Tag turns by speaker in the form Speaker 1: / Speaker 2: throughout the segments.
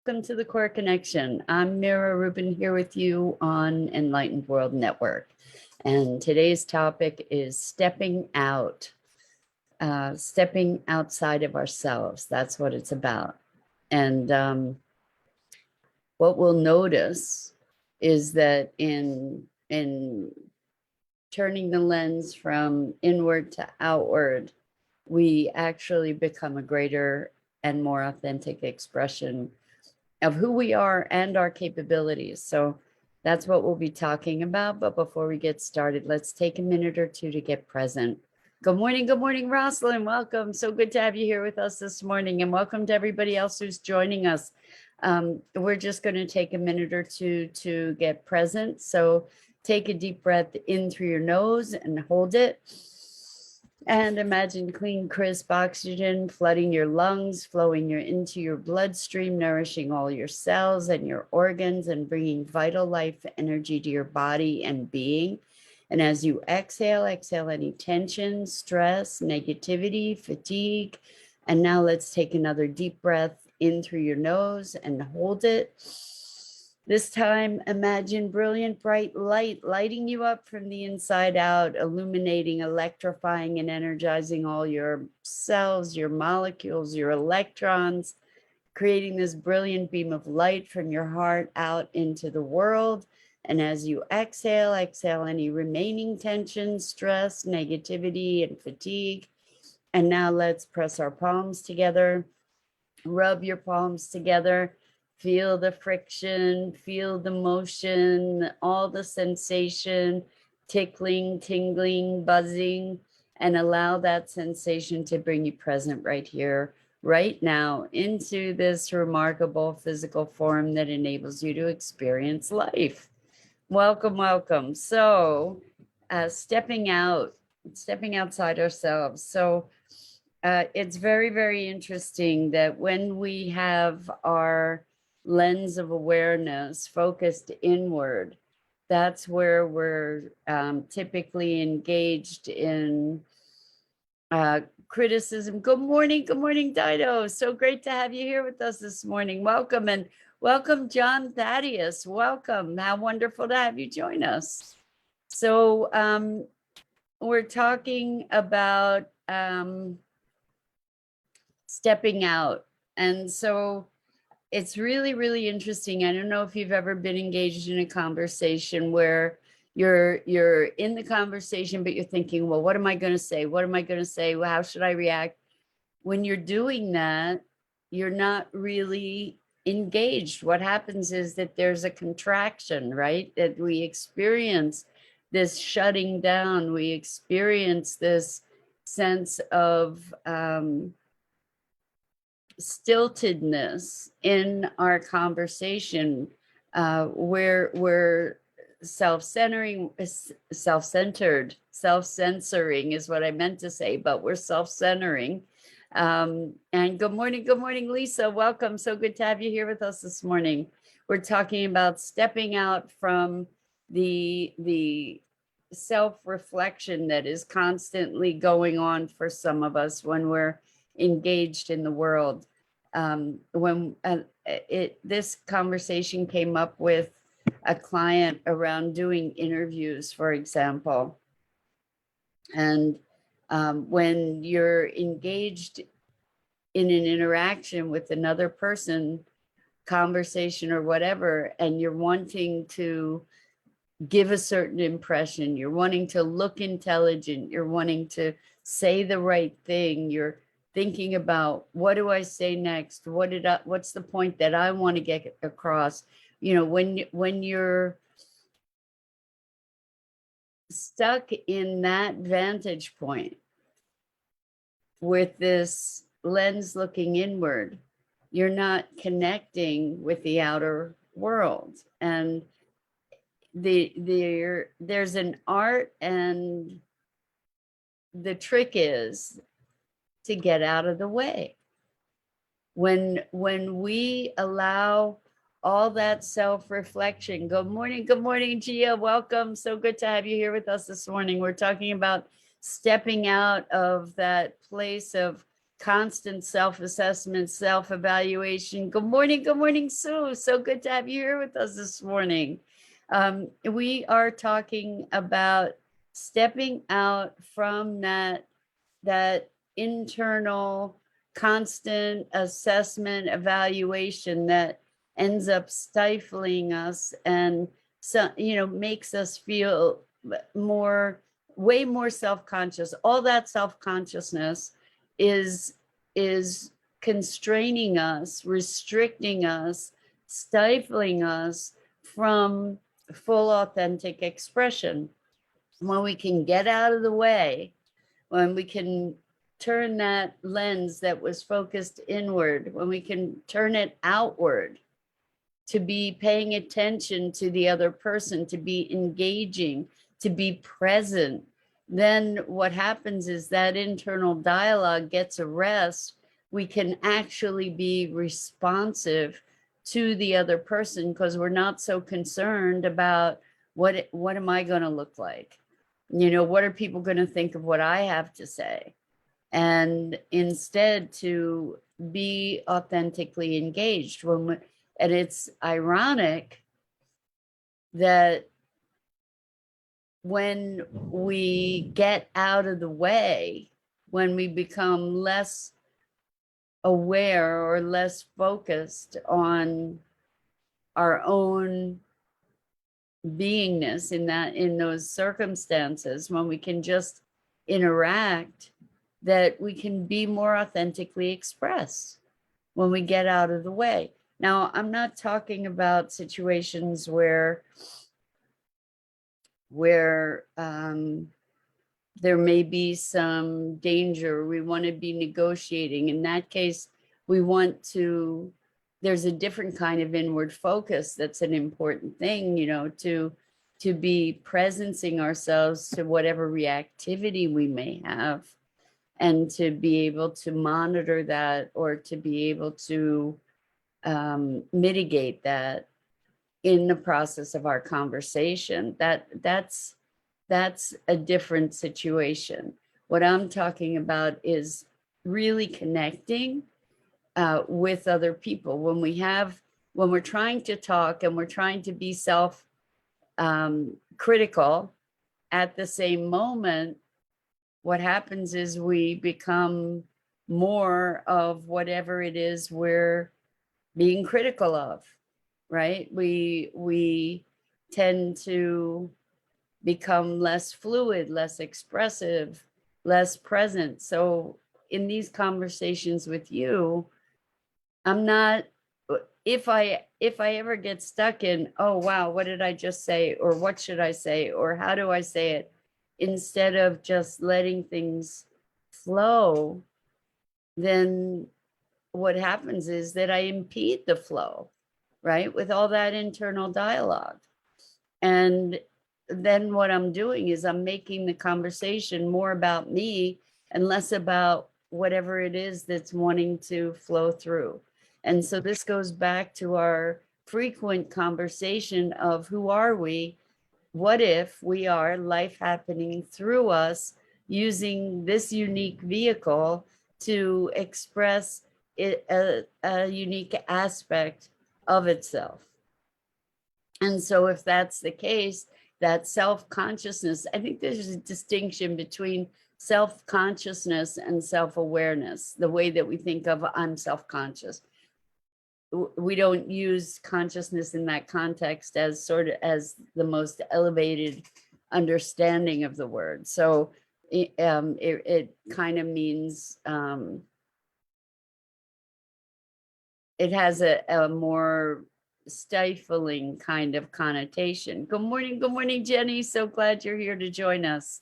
Speaker 1: Welcome to the Core Connection. I'm Mira Rubin here with you on Enlightened World Network. And today's topic is stepping out, stepping outside of ourselves. That's what it's about. And what we'll notice is that in turning the lens from inward to outward, we actually become a greater and more authentic expression of who we are and our capabilities. So that's what we'll be talking about. But before we get started, let's take a minute or two to get present. Good morning, Rosalind. Welcome. So good to have you here with us this morning, and welcome to everybody else who's joining us. We're just going to take a minute or two to get present. So take a deep breath in through your nose and hold it. And imagine clean, crisp oxygen flooding your lungs, flowing into your bloodstream, nourishing all your cells and your organs, and bringing vital life energy to your body and being. And as you exhale any tension, stress, negativity, fatigue. And now let's take another deep breath in through your nose and hold it. This time, imagine brilliant, bright light lighting you up from the inside out, illuminating, electrifying, and energizing all your cells, your molecules, your electrons, creating this brilliant beam of light from your heart out into the world. And as you exhale any remaining tension, stress, negativity, and fatigue. And now let's press our palms together, rub your palms together. Feel the friction, feel the motion, all the sensation, tickling, tingling, buzzing, and allow that sensation to bring you present right here, right now, into this remarkable physical form that enables you to experience life. Welcome, welcome. So, stepping outside ourselves. So, it's very, very interesting that when we have our lens of awareness focused inward, that's where we're typically engaged in criticism. Good morning, Dido. So great to have you here with us this morning. Welcome, and welcome, John Thaddeus. Welcome. How wonderful to have you join us. So we're talking about stepping out. And so it's really, really interesting. I don't know if you've ever been engaged in a conversation where you're in the conversation, but you're thinking, well, what am I going to say? What am I going to say? Well, how should I react? When you're doing that, you're not really engaged. What happens is that there's a contraction, right? That we experience this shutting down. We experience this sense of stiltedness in our conversation, where we're self-centered, self-censoring is what I meant to say, but we're self-centering. And good morning, Lisa. Welcome. So good to have you here with us this morning. We're talking about stepping out from the self-reflection that is constantly going on for some of us when we're engaged in the world. When this conversation came up with a client around doing interviews, for example, and when you're engaged in an interaction with another person, conversation or whatever, and you're wanting to give a certain impression, you're wanting to look intelligent, you're wanting to say the right thing, you're thinking about, what do I say next? What's the point that I want to get across? You know, when you're stuck in that vantage point with this lens looking inward, you're not connecting with the outer world. And there's an art, and the trick is to get out of the way. When we allow all that self-reflection. Good morning, Gia. Welcome. So good to have you here with us this morning. We're talking about stepping out of that place of constant self-assessment, self-evaluation. Good morning, Sue. So good to have you here with us this morning. We are talking about stepping out from that internal constant assessment evaluation that ends up stifling us and makes us feel more way more self-conscious. All that self-consciousness is is constraining us, restricting us, stifling us from full authentic expression. When we can get out of the way, when we can turn that lens that was focused inward, when we can turn it outward to be paying attention to the other person, to be engaging, to be present, then what happens is that internal dialogue gets a rest. We can actually be responsive to the other person because we're not so concerned about what am I going to look like? What are people going to think of what I have to say? And instead to be authentically engaged. And it's ironic that when we get out of the way, when we become less aware or less focused on our own beingness in those circumstances, when we can just interact, that we can be more authentically expressed when we get out of the way. Now, I'm not talking about situations where there may be some danger. We want to be negotiating. In that case, there's a different kind of inward focus that's an important thing, to be presencing ourselves to whatever reactivity we may have, and to be able to monitor that, or to be able to mitigate that in the process of our conversation. That's a different situation. What I'm talking about is really connecting with other people. When we're trying to talk and we're trying to be self critical at the same moment, what happens is we become more of whatever it is we're being critical of, right? We tend to become less fluid, less expressive, less present. So in these conversations with you, I'm not, if I ever get stuck in, oh wow, what did I just say, or what should I say, or how do I say it, instead of just letting things flow, then what happens is that I impede the flow, right, with all that internal dialogue. And then what I'm doing is I'm making the conversation more about me and less about whatever it is that's wanting to flow through. And so this goes back to our frequent conversation of who are we? What if we are life happening through us, using this unique vehicle to express a unique aspect of itself? And so if that's the case, that self-consciousness, I think there's a distinction between self-consciousness and self-awareness, the way that we think of I'm self-conscious. We don't use consciousness in that context as sort of as the most elevated understanding of the word. So it kind of means, it has a more stifling kind of connotation. Good morning, Jenny. So glad you're here to join us.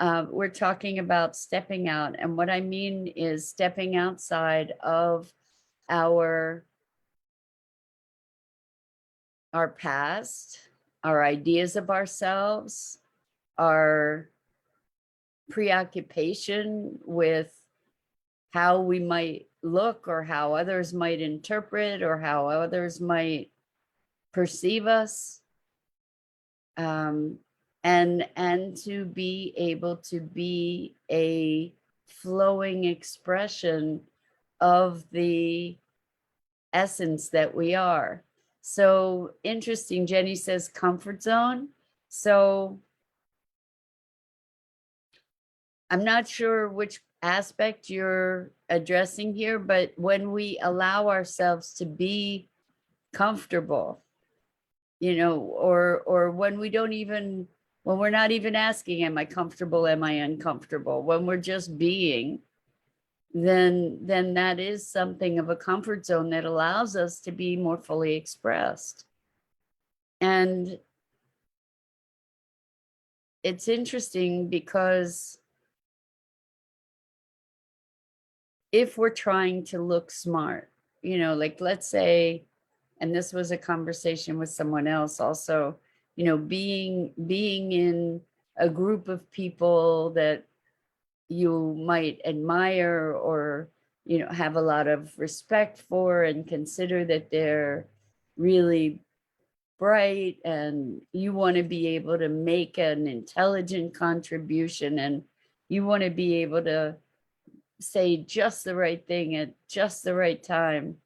Speaker 1: We're talking about stepping out. And what I mean is stepping outside of our past, our ideas of ourselves, our preoccupation with how we might look, or how others might interpret, or how others might perceive us, and to be able to be a flowing expression of the essence that we are. So interesting. Jenny says comfort zone. So I'm not sure which aspect you're addressing here, but when we allow ourselves to be comfortable, or when we don't even, when we're not even asking, am I comfortable? Am I uncomfortable? When we're just being, then that is something of a comfort zone that allows us to be more fully expressed. And it's interesting because if we're trying to look smart, like let's say, and this was a conversation with someone else also, being in a group of people that you might admire or have a lot of respect for and consider that they're really bright, and you want to be able to make an intelligent contribution, and you want to be able to say just the right thing at just the right time.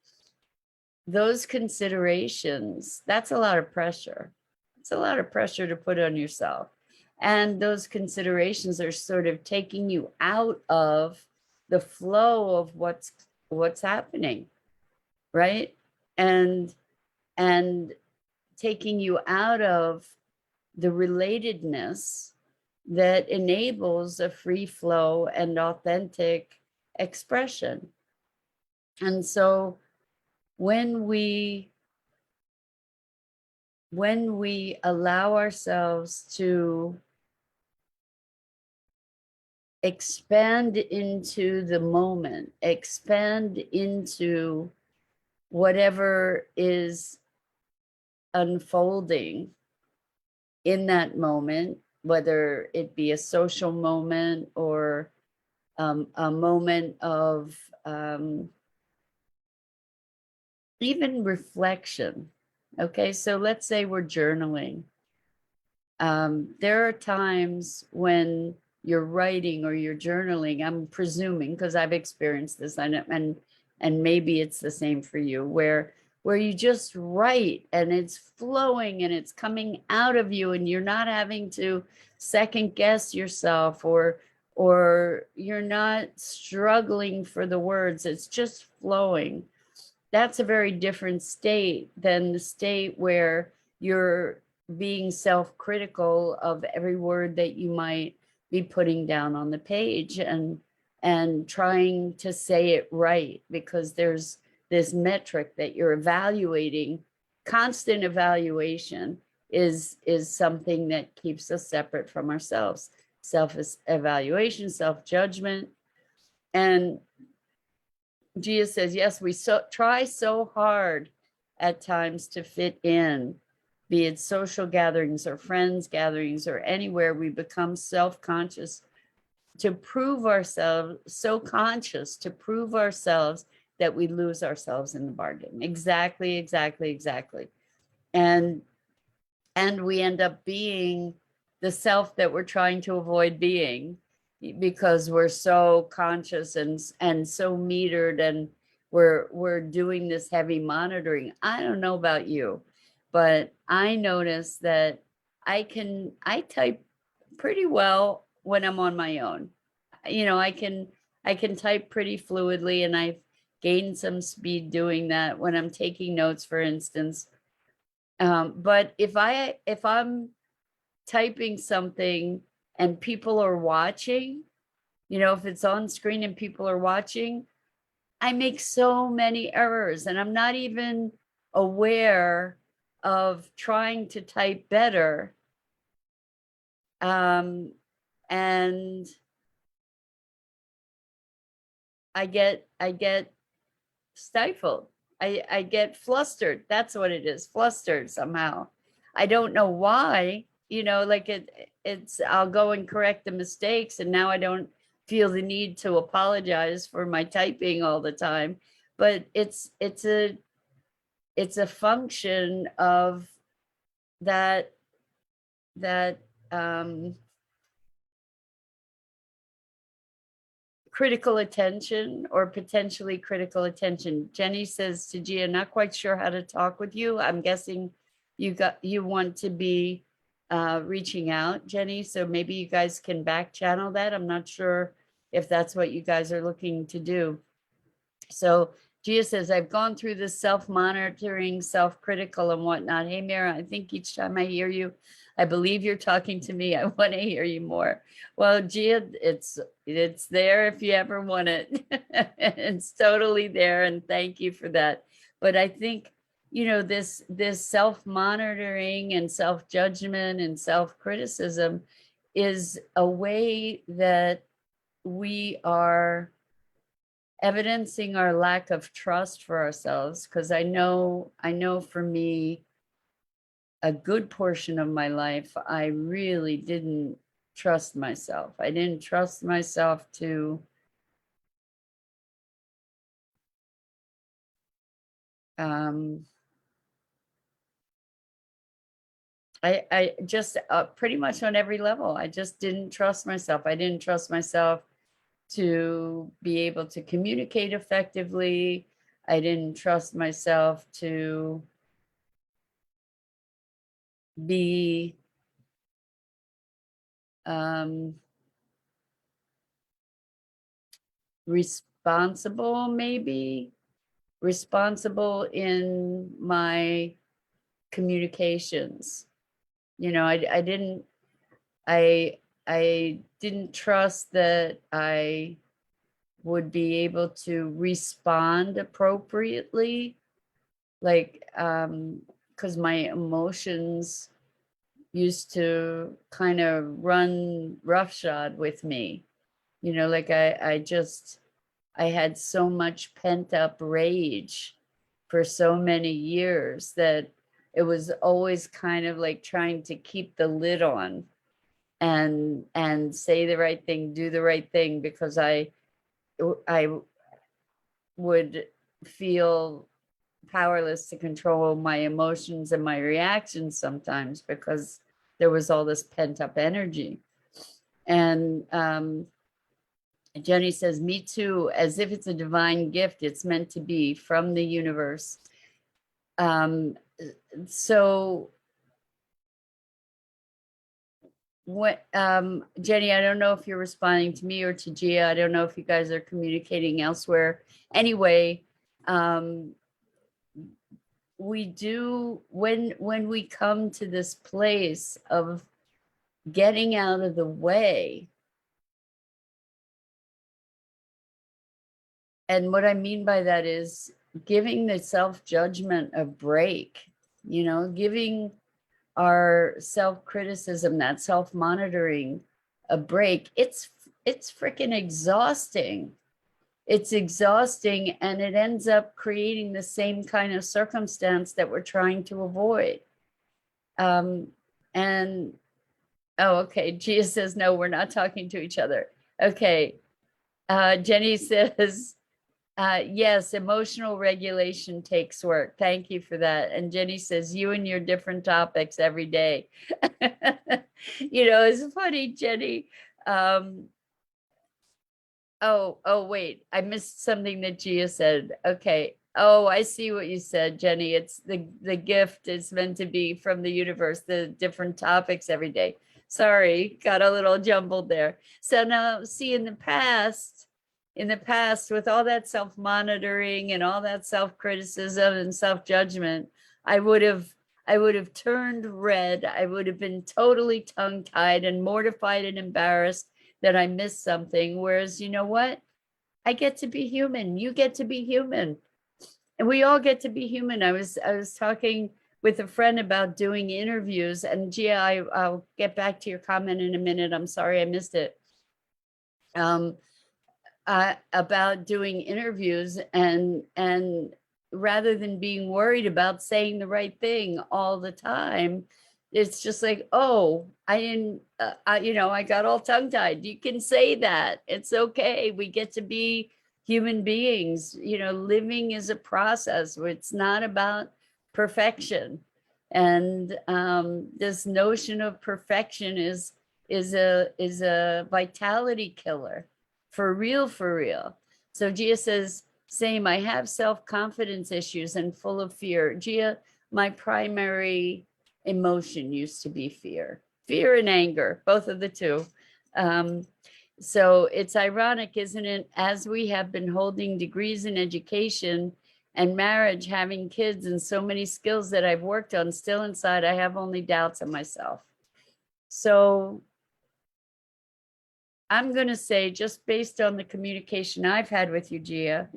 Speaker 1: Those considerations, that's a lot of pressure. It's a lot of pressure to put on yourself. And those considerations are sort of taking you out of the flow of what's happening, right? And taking you out of the relatedness that enables a free flow and authentic expression. And so when we allow ourselves to expand into the moment, expand into whatever is unfolding in that moment, whether it be a social moment or a moment of even reflection. Okay, so let's say we're journaling. There are times when you're writing or you're journaling, I'm presuming, because I've experienced this, and maybe it's the same for you, where you just write and it's flowing and it's coming out of you, and you're not having to second guess yourself, or you're not struggling for the words. It's just flowing. That's a very different state than the state where you're being self-critical of every word that you might be putting down on the page, and trying to say it right, because there's this metric that you're evaluating. Constant evaluation is something that keeps us separate from ourselves. Self-evaluation, self-judgment. And Gia says, yes, we try so hard at times to fit in, be it social gatherings or friends gatherings or anywhere. We become self-conscious to prove ourselves, so conscious to prove ourselves that we lose ourselves in the bargain. Exactly, exactly, exactly. And we end up being the self that we're trying to avoid being, because we're so conscious and so metered, and we're doing this heavy monitoring. I don't know about you, but I notice that I type pretty well when I'm on my own. I can type pretty fluidly, and I've gained some speed doing that when I'm taking notes, for instance. But if I'm typing something and people are watching, if it's on screen and people are watching, I make so many errors, and I'm not even aware of trying to type better. And I get stifled. I get flustered. That's what it is, flustered somehow. I don't know why, like it's, I'll go and correct the mistakes, and now I don't feel the need to apologize for my typing all the time. But it's a function of that critical attention or potentially critical attention. Jenny says to Gia, not quite sure how to talk with you. I'm guessing you want to be reaching out, Jenny. So maybe you guys can back channel that. I'm not sure if that's what you guys are looking to do. So Gia says, I've gone through this self-monitoring, self-critical and whatnot. Hey, Mira, I think each time I hear you, I believe you're talking to me. I want to hear you more. Well, Gia, it's there if you ever want it. It's totally there. And thank you for that. But I think, this self-monitoring and self-judgment and self-criticism is a way that we are evidencing our lack of trust for ourselves. Because I know for me, a good portion of my life, I really didn't trust myself. I didn't trust myself to I just pretty much on every level, I just didn't trust myself. I didn't trust myself to be able to communicate effectively. I didn't trust myself to be responsible, maybe responsible in my communications. I didn't trust that I would be able to respond appropriately, like because my emotions used to kind of run roughshod with me. Like I had so much pent up rage for so many years that it was always kind of like trying to keep the lid on and say the right thing, do the right thing, because I would feel powerless to control my emotions and my reactions sometimes because there was all this pent up energy. And Jenny says, me too, as if it's a divine gift. It's meant to be from the universe. So what, Jenny, I don't know if you're responding to me or to Gia. I don't know if you guys are communicating elsewhere. Anyway, we do, when we come to this place of getting out of the way, and what I mean by that is giving the self-judgment a break, giving our self-criticism, that self-monitoring a break. It's freaking exhausting. It's exhausting, and it ends up creating the same kind of circumstance that we're trying to avoid. And oh, okay, Gia says, no, we're not talking to each other. Okay. Jenny says, yes, emotional regulation takes work. Thank you for that. And Jenny says, you and your different topics every day. It's funny, Jenny. Oh, wait, I missed something that Gia said. Okay. Oh, I see what you said, Jenny. It's the gift is meant to be from the universe, the different topics every day. Sorry, got a little jumbled there. So now, see, in the past, with all that self-monitoring and all that self-criticism and self-judgment, I would have turned red. I would have been totally tongue-tied and mortified and embarrassed that I missed something. Whereas, you know what? I get to be human. You get to be human. And we all get to be human. I was talking with a friend about doing interviews, and Gia, I'll get back to your comment in a minute. I'm sorry I missed it. About doing interviews, and rather than being worried about saying the right thing all the time, it's just like, oh, I didn't, I got all tongue tied. You can say that. It's okay. We get to be human beings. Living is a process where it's not about perfection. And this notion of perfection is a vitality killer For real, for real. So Gia says, same, I have self-confidence issues and full of fear. Gia, my primary emotion used to be fear. Fear and anger, both of the two. So it's ironic, isn't it? As we have been holding degrees in education and marriage, having kids, and so many skills that I've worked on, still inside, I have only doubts of myself. So I'm going to say, just based on the communication I've had with you, Gia,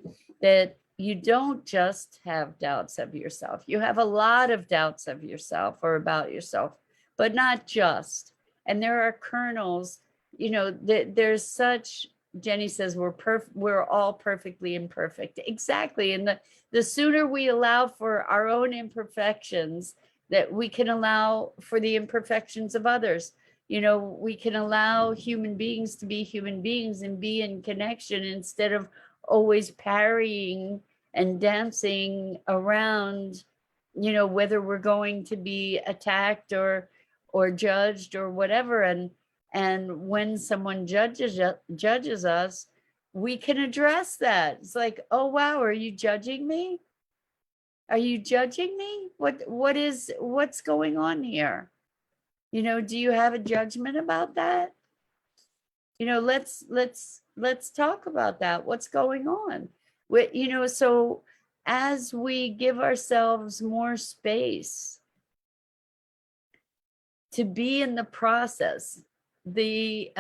Speaker 1: that you don't just have doubts of yourself. You have a lot of doubts of yourself or about yourself, but not just. And there are kernels, there's such, Jenny says, we're all perfectly imperfect. Exactly. And the sooner we allow for our own imperfections, that we can allow for the imperfections of others. We can allow human beings to be human beings and be in connection instead of always parrying and dancing around, whether we're going to be attacked or judged or whatever. And when someone judges us, we can address that. It's like, oh wow, are you judging me? Are you judging me? What's going on here? Do you have a judgment about that? Let's talk about that. What's going on? So as we give ourselves more space to be in the process, it's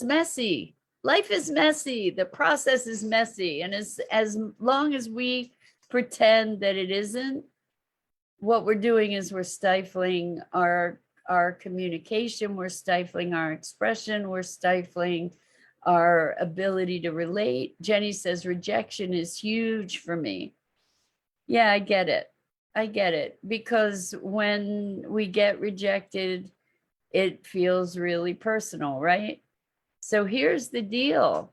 Speaker 1: messy. Life is messy. The process is messy. And as long as we pretend that it isn't, what we're doing is we're stifling our communication, we're stifling our expression, we're stifling our ability to relate. Jenny says, rejection is huge for me. Yeah, I get it. I get it. Because when we get rejected, it feels really personal, right? So here's the deal.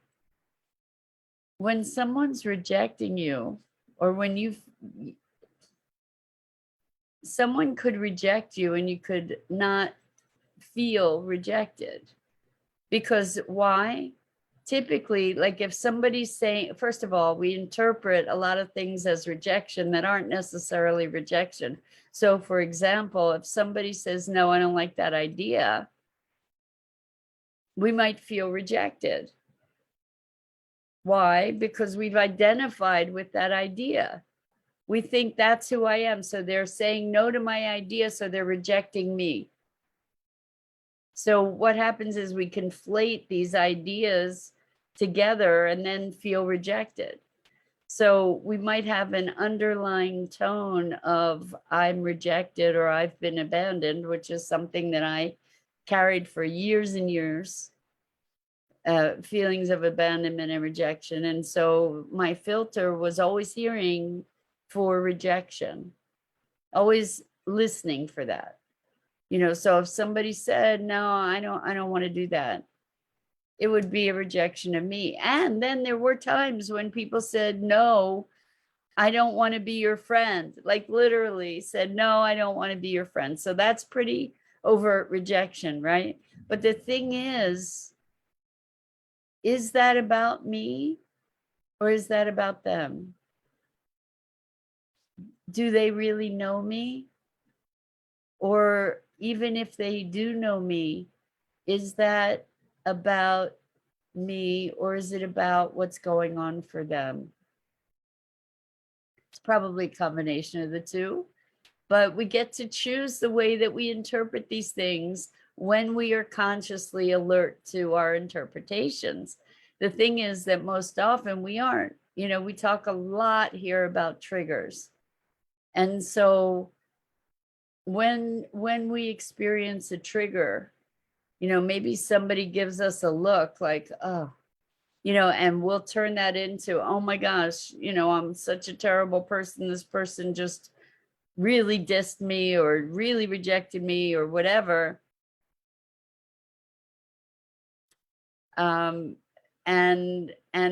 Speaker 1: When someone's rejecting you, or when someone could reject you and you could not feel rejected. Because why? Typically, like if somebody's saying, first of all, we interpret a lot of things as rejection that aren't necessarily rejection. So for example, if somebody says, no, I don't like that idea, we might feel rejected. Why? Because we've identified with that idea. We think that's who I am. So they're saying no to my idea, so they're rejecting me. So what happens is we conflate these ideas together and then feel rejected. So we might have an underlying tone of I'm rejected or I've been abandoned, which is something that I carried for years and years, feelings of abandonment and rejection. And so my filter was always hearing for rejection, always listening for that. So if somebody said, no, I don't want to do that, it would be a rejection of me. And then there were times when people said, no, I don't want to be your friend, like literally said, no, I don't want to be your friend. So that's pretty overt rejection, right? But the thing is that about me or is that about them? Do they really know me? Or even if they do know me, is that about me or is it about what's going on for them? It's probably a combination of the two, but we get to choose the way that we interpret these things when we are consciously alert to our interpretations. The thing is that most often we aren't. We talk a lot here about triggers. And so when we experience a trigger, maybe somebody gives us a look like, oh, and we'll turn that into, oh my gosh, I'm such a terrible person. This person just really dissed me or really rejected me or whatever. And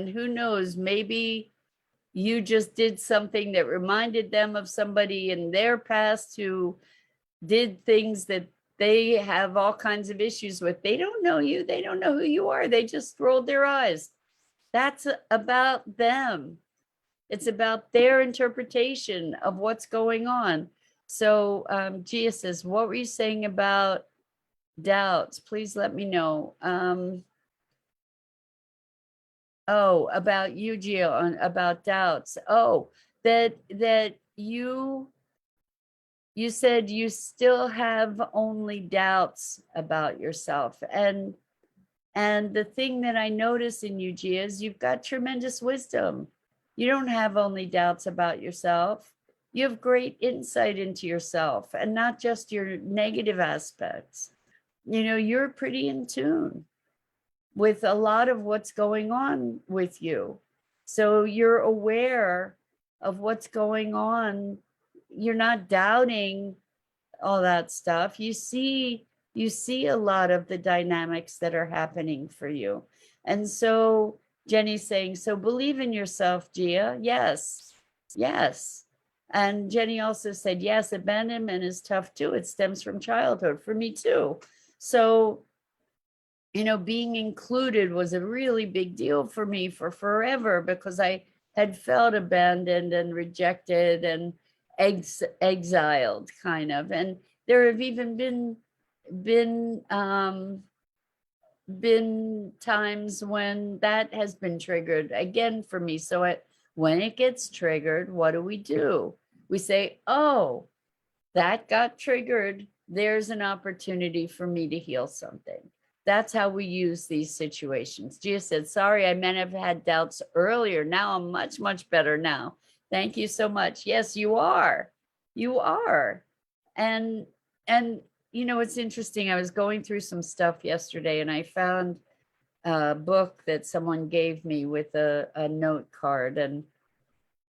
Speaker 1: who knows, maybe you just did something that reminded them of somebody in their past who did things that they have all kinds of issues with. They don't know you. They don't know who you are. They just rolled their eyes. That's about them. It's about their interpretation of what's going on. So Gia says, what were you saying about doubts? Please let me know. Oh, about you, Gia, about doubts. Oh, that you said you still have only doubts about yourself. And the thing that I notice in you, Gia, is you've got tremendous wisdom. You don't have only doubts about yourself. You have great insight into yourself, and not just your negative aspects. You know, you're pretty in tune with a lot of what's going on with you. So you're aware of what's going on. You're not doubting all that stuff. You see a lot of the dynamics that are happening for you. And so Jenny's saying, so believe in yourself, Gia. Yes. Yes. And Jenny also said, yes, abandonment is tough too. It stems from childhood, for me too. So, you know, being included was a really big deal for me for forever, because I had felt abandoned and rejected and exiled, kind of. And there have even been times when that has been triggered again for me. So when it gets triggered, what do? We say, oh, that got triggered. There's an opportunity for me to heal something. That's how we use these situations. Gia said, sorry, I meant I've had doubts earlier. Now I'm much, much better now. Thank you so much. Yes, you are. You are. And you know, it's interesting. I was going through some stuff yesterday, and I found a book that someone gave me with a note card. And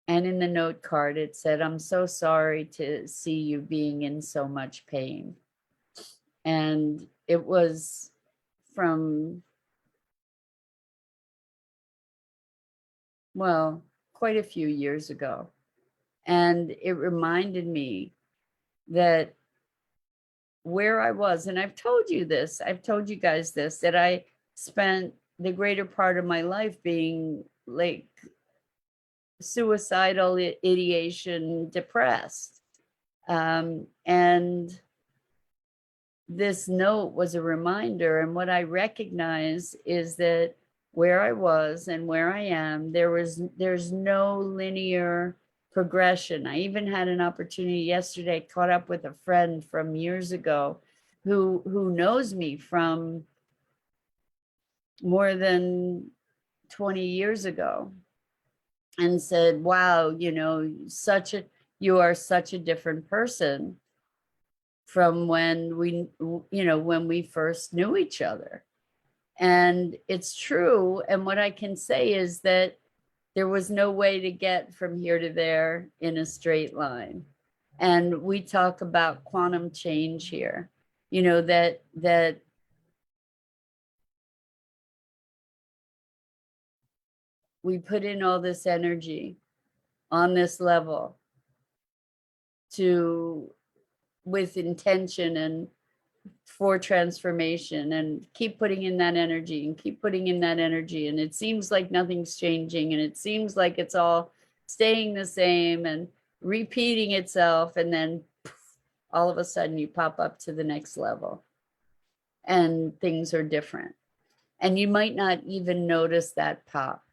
Speaker 1: in the note card, it said, I'm so sorry to see you being in so much pain. And it was from, well, quite a few years ago. And it reminded me that where I was, and I've told you this, I've told you guys this, that I spent the greater part of my life being like suicidal, ideation, depressed. And this note was a reminder. And what I recognize is that where I was and where I am, there's no linear progression. I even had an opportunity yesterday, caught up with a friend from years ago who knows me from more than 20 years ago, and said, wow, you know, you are such a different person from when we first knew each other. And it's true. And what I can say is that there was no way to get from here to there in a straight line. And we talk about quantum change here, you know, that we put in all this energy on this level with intention and for transformation, and keep putting in that energy and keep putting in that energy. And it seems like nothing's changing, and it seems like it's all staying the same and repeating itself. And then all of a sudden you pop up to the next level and things are different. And you might not even notice that pop.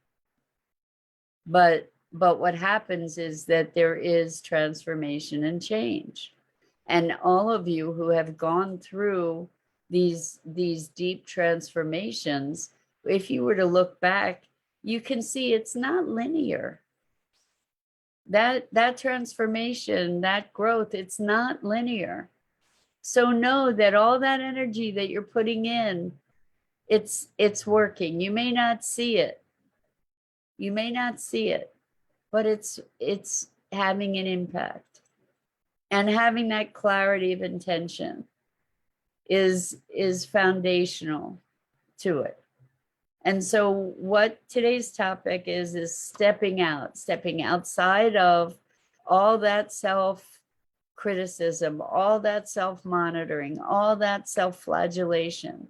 Speaker 1: But what happens is that there is transformation and change. And all of you who have gone through these deep transformations, if you were to look back, you can see it's not linear. That transformation, that growth, it's not linear. So know that all that energy that you're putting in, it's working. You may not see it. You may not see it, but it's having an impact. And having that clarity of intention is foundational to it. And so what today's topic is stepping outside of all that self criticism, all that self-monitoring, all that self-flagellation.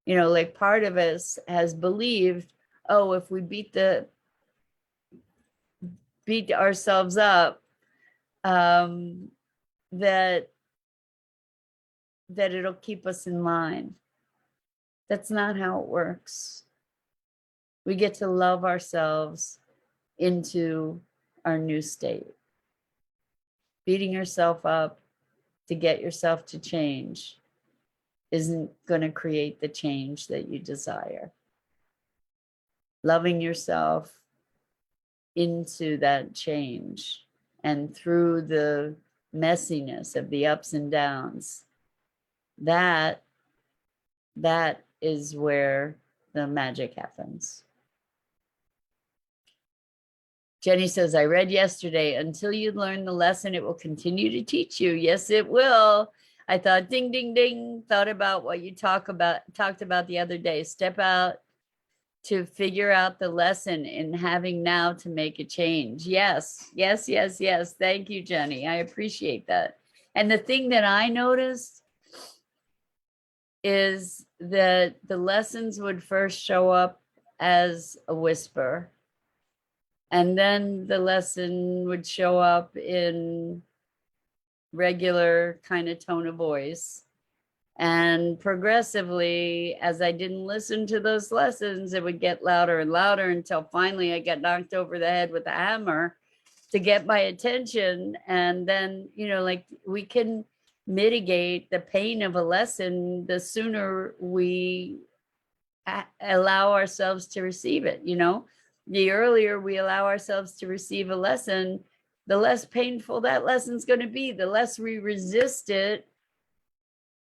Speaker 1: You know, like part of us has believed, oh, if we beat ourselves up, that it'll keep us in line. That's not how it works. We get to love ourselves into our new state. Beating yourself up to get yourself to change isn't going to create the change that you desire. Loving yourself into that change and through the messiness of the ups and downs, that is where the magic happens. Jenny says, I read yesterday, until you learn the lesson, it will continue to teach you. Yes, it will. I thought, ding, ding, ding, thought about what you talked about the other day. Step out to figure out the lesson in having now to make a change. Yes, yes, yes, yes. Thank you, Jenny. I appreciate that. And the thing that I noticed is that the lessons would first show up as a whisper. And then the lesson would show up in regular kind of tone of voice. And progressively, as I didn't listen to those lessons, it would get louder and louder until finally I got knocked over the head with a hammer to get my attention. And then, you know, like we can mitigate the pain of a lesson the sooner we allow ourselves to receive it. You know, the earlier we allow ourselves to receive a lesson, the less painful that lesson's going to be, the less we resist it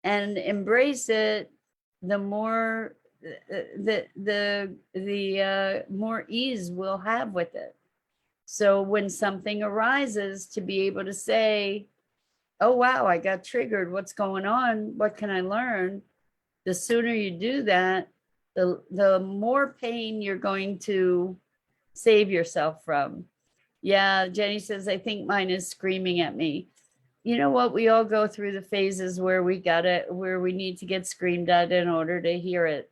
Speaker 1: and embrace it, the more the more ease we'll have with it. So when something arises, to be able to say, oh wow, I got triggered, what's going on, what can I learn? The sooner you do that, the more pain you're going to save yourself from. Yeah, Jenny says, I think mine is screaming at me. You know what? We all go through the phases where we need to get screamed at in order to hear it.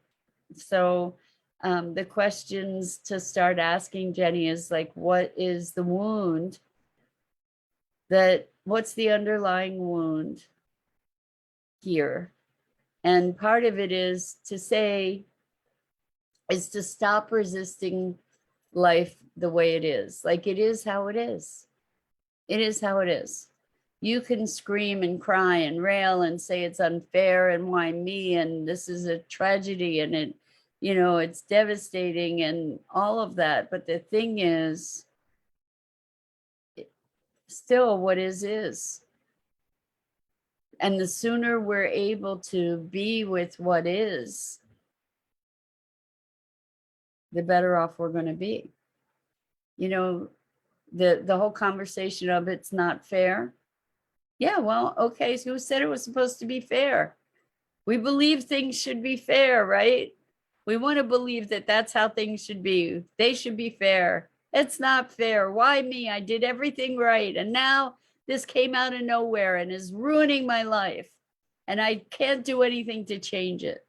Speaker 1: So the questions to start asking, Jenny, is like, what is the wound? What's the underlying wound here? And part of it is to stop resisting life the way it is. Like, it is how it is. It is how it is. You can scream and cry and rail and say it's unfair and why me and this is a tragedy and it, you know, it's devastating and all of that. But the thing is, still what is. And the sooner we're able to be with what is, the better off we're going to be. You know, the whole conversation of it's not fair. Yeah, well, okay, so who said it was supposed to be fair? We believe things should be fair, right? We want to believe that that's how things should be. They should be fair. It's not fair. Why me? I did everything right. And now this came out of nowhere and is ruining my life. And I can't do anything to change it.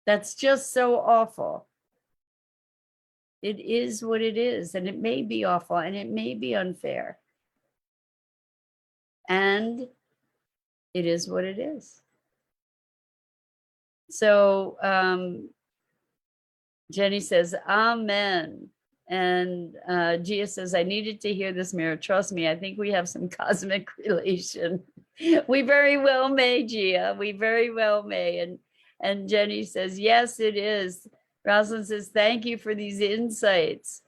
Speaker 1: That's just so awful. It is what it is. And it may be awful and it may be unfair. And it is what it is. So Jenny says, amen. And Gia says, I needed to hear this, Mira. Trust me, I think we have some cosmic relation. We very well may, Gia. We very well may. And Jenny says, yes, it is. Rosalind says, thank you for these insights.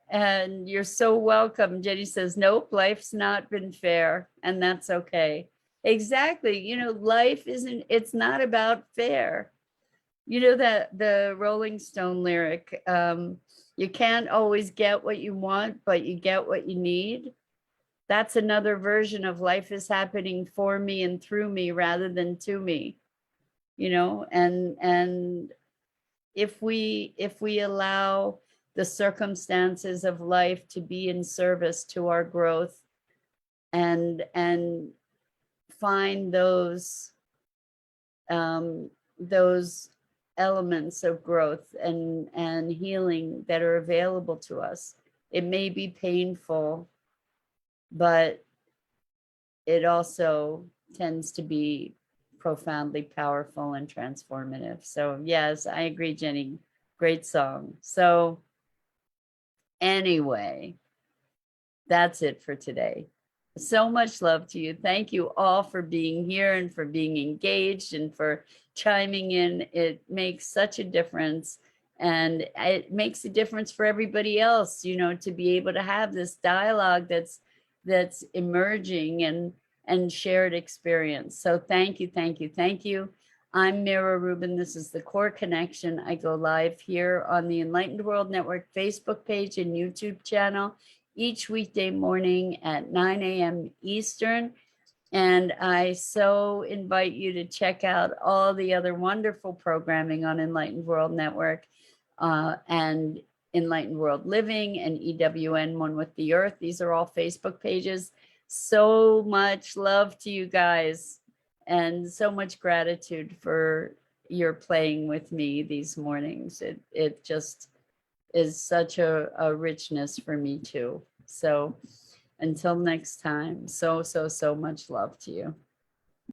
Speaker 1: And you're so welcome. Jenny says, nope, life's not been fair. And that's okay. Exactly. You know, life it's not about fair. You know that the Rolling Stone lyric, you can't always get what you want, but you get what you need. That's another version of life is happening for me and through me rather than to me, you know, and if we allow the circumstances of life to be in service to our growth and find those elements of growth and healing that are available to us. It may be painful, but it also tends to be profoundly powerful and transformative. So yes, I agree, Jenny. Great song. So anyway, that's it for today. So much love to you. Thank you all for being here and for being engaged and for chiming in. It makes such a difference. And it makes a difference for everybody else, you know, to be able to have this dialogue that's emerging and shared experience. So thank you, thank you, thank you. I'm Mira Rubin. This is the Core Connection. I go live here on the Enlightened World Network Facebook page and YouTube channel each weekday morning at 9 a.m. Eastern. And I so invite you to check out all the other wonderful programming on Enlightened World Network and Enlightened World Living and EWN One with the Earth. These are all Facebook pages. So much love to you guys and so much gratitude for your playing with me these mornings. It just is such a richness for me too. So until next time, so much love to you.